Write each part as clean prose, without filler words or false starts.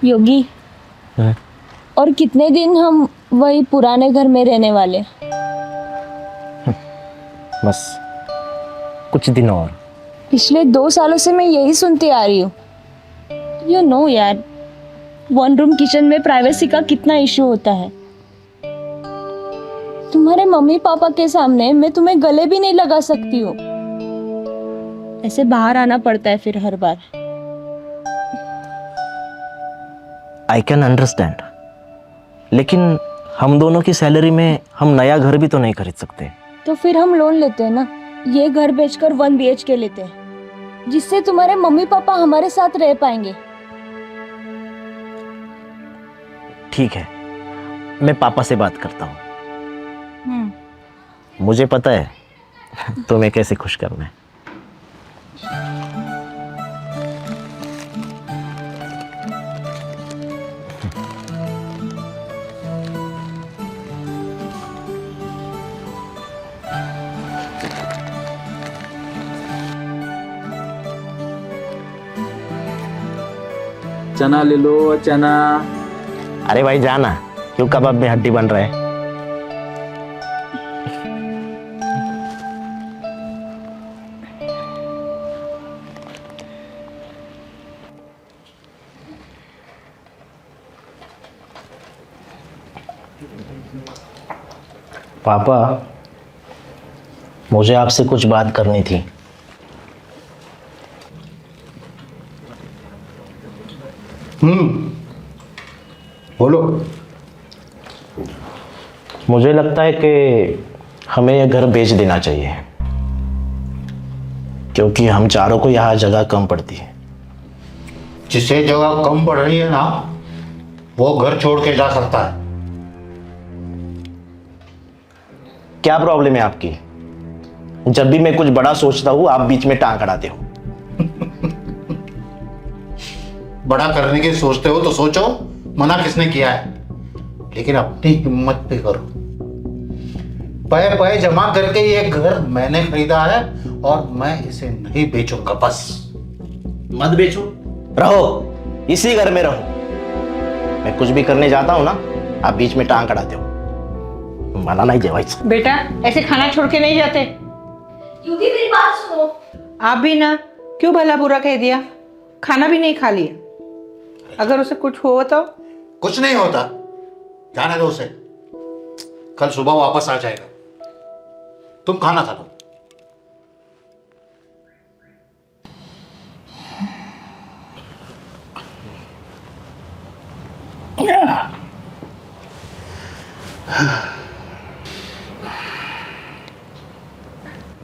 योगी, हाँ? और कितने दिन हम वही पुराने घर में रहने वाले? बस कुछ दिन और। पिछले 2 सालों से मैं यही सुनती आ रही हूँ। यू नो यार, 1 रूम किचन में प्राइवेसी का कितना इशू होता है। तुम्हारे मम्मी पापा के सामने मैं तुम्हें गले भी नहीं लगा सकती हूँ। ऐसे बाहर आना पड़ता है फिर हर बार। आई कैन अंडरस्टैंड, लेकिन हम दोनों की सैलरी में हम नया घर भी तो नहीं खरीद सकते। तो फिर हम लोन लेते हैं ना, ये घर बेचकर 1 BHK लेते हैं, जिससे तुम्हारे मम्मी पापा हमारे साथ रह पाएंगे। ठीक है, मैं पापा से बात करता हूँ। मुझे पता है तुम्हें कैसे खुश करना है। चना ले लो, चना। अरे भाई जाना, क्यों कबाब में हड्डी बन रहा है। पापा, मुझे आपसे कुछ बात करनी थी। बोलो। मुझे लगता है कि हमें यह घर बेच देना चाहिए, क्योंकि हम चारों को यहाँ जगह कम पड़ती है। जिसे जगह कम पड़ रही है ना, वो घर छोड़ के जा सकता है। क्या प्रॉब्लम है आपकी? जब भी मैं कुछ बड़ा सोचता हूँ आप बीच में टांग अड़ाते हो। बड़ा करने की सोचते हो तो सोचो, मना किसने किया है, लेकिन अपनी हिम्मत पे करो। पैसे पैसे जमा करके ये घर मैंने खरीदा है और मैं इसे नहीं बेचूंगा। बस मत बेचो, रहो, इसी घर में रहो। मैं कुछ भी करने जाता हूँ ना, आप बीच में टांग अड़ाते हो। मना नहीं जवाई। बेटा, ऐसे खाना छोड़ के नहीं जाते। योगी मेरी बात सुनो। आप भी ना, क्यों भला बुरा कह दिया? खाना भी नहीं खा लिया। अगर उसे कुछ हो तो? कुछ नहीं होता, जाने दो उसे। कल सुबह वापस आ जाएगा। तुम खाना खा लो।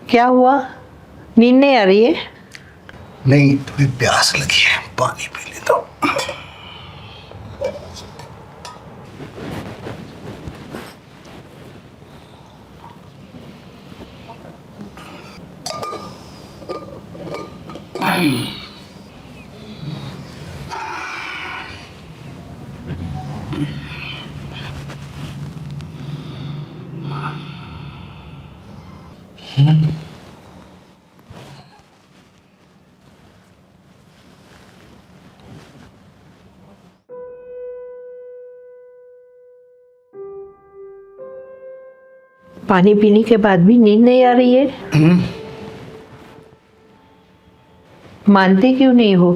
क्या हुआ? नींद नहीं आ रही है? नहीं, थोड़ी प्यास लगी है, पानी पी लेता हूं। पानी पीने के बाद भी नींद नहीं आ रही है? मानते क्यों नहीं हो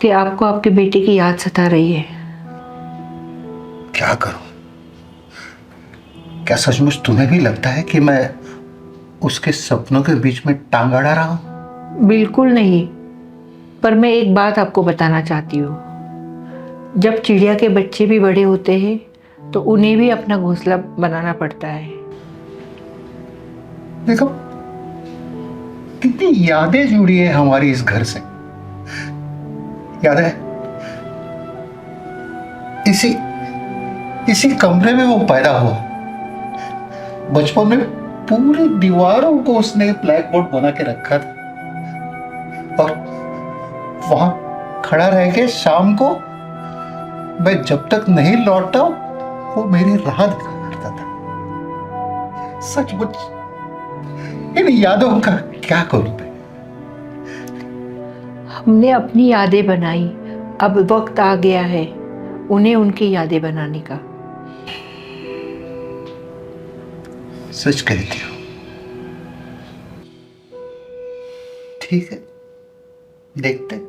कि आपको आपके बेटे की याद सता रही है? क्या करूं? क्या सचमुच तुम्हें भी लगता है कि मैं उसके सपनों के बीच में टांग अड़ा रहा हूं? बिल्कुल नहीं, पर मैं एक बात आपको बताना चाहती हूँ। जब चिड़िया के बच्चे भी बड़े होते हैं तो उन्हें भी अपना घोंसला बनाना पड़ता है। देखो, कितनी यादें जुड़ी है हमारी इस घर से। याद है, इसी इसी कमरे में वो पैदा हुआ। बचपन में पूरी दीवारों को उसने ब्लैक बोर्ड बना के रखा था, और वहां खड़ा रह के शाम को मैं जब तक नहीं लौटता वो मेरी राह देखा करता था। सचमुच इन यादों का क्या करूं मैं? हमने अपनी यादें बनाई अब वक्त आ गया है उन्हें उनकी यादें बनाने का। सच कहती हो। ठीक है, देखते हैं।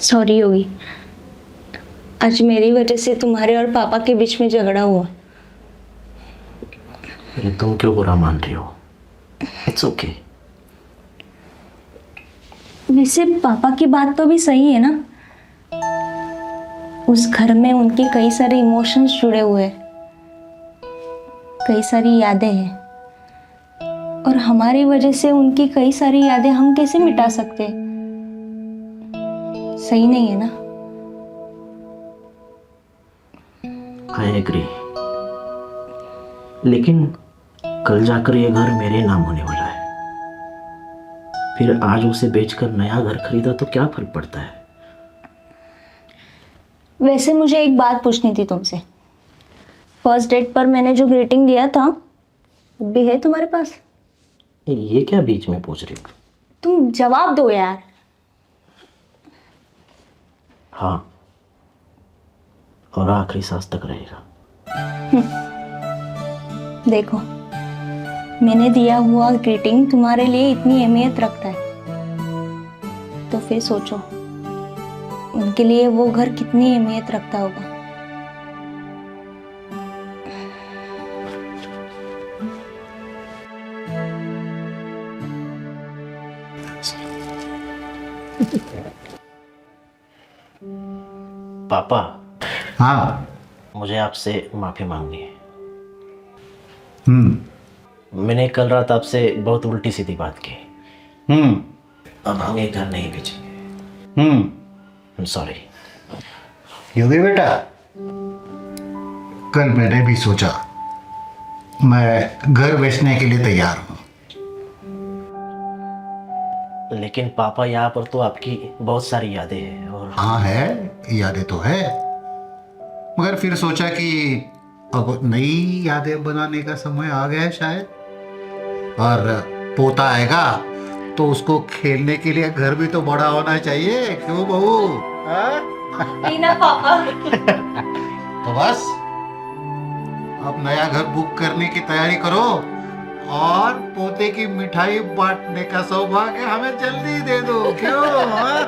सॉरी योगी, आज मेरी वजह से तुम्हारे और पापा के बीच में झगड़ा हुआ। ये तुम क्यों बुरा मान रही हो? It's okay. वैसे पापा की बात तो भी सही है ना, उस घर में उनके कई सारे इमोशंस जुड़े हुए हैं, कई सारी यादें हैं, और हमारी वजह से उनकी कई सारी यादें हम कैसे मिटा सकते? सही नहीं है ना? आई एग्री, लेकिन कल जाकर ये घर मेरे नाम होने वाला है। फिर आज उसे बेचकर नया घर खरीदा तो क्या फर्क पड़ता है? वैसे मुझे एक बात पूछनी थी तुमसे। फर्स्ट डेट पर मैंने जो ग्रीटिंग दिया था वो भी है तुम्हारे पास? ये क्या बीच में पूछ रही हो? तुम जवाब दो यार। हाँ, और आखिरी सांस तक रहेगा। देखो, मैंने दिया हुआ ग्रीटिंग तुम्हारे लिए इतनी अहमियत रखता है, तो फिर सोचो उनके लिए वो घर कितनी अहमियत रखता होगा। पापा, हाँ। मुझे आपसे माफी मांगनी है। हम्म। मैंने कल रात आपसे बहुत उल्टी सीधी बात की। हम्म। अब हम ये घर नहीं बेचेंगे। हम्म। सॉरी। योगी बेटा, कल मैंने भी सोचा मैं घर बेचने के लिए तैयार हूँ। लेकिन पापा, यहाँ पर तो आपकी बहुत सारी यादें हैं और हाँ है, यादें तो है, मगर फिर सोचा कि अब नई यादें बनाने का समय आ गया है शायद, और पोता आएगा तो उसको खेलने के लिए घर भी तो बड़ा होना चाहिए, क्यों बहू? ना पापा। तो बस अब नया घर बुक करने की तैयारी करो, और पोते की मिठाई बांटने का सौभाग्य हमें जल्दी दे दो, क्यों? हाँ?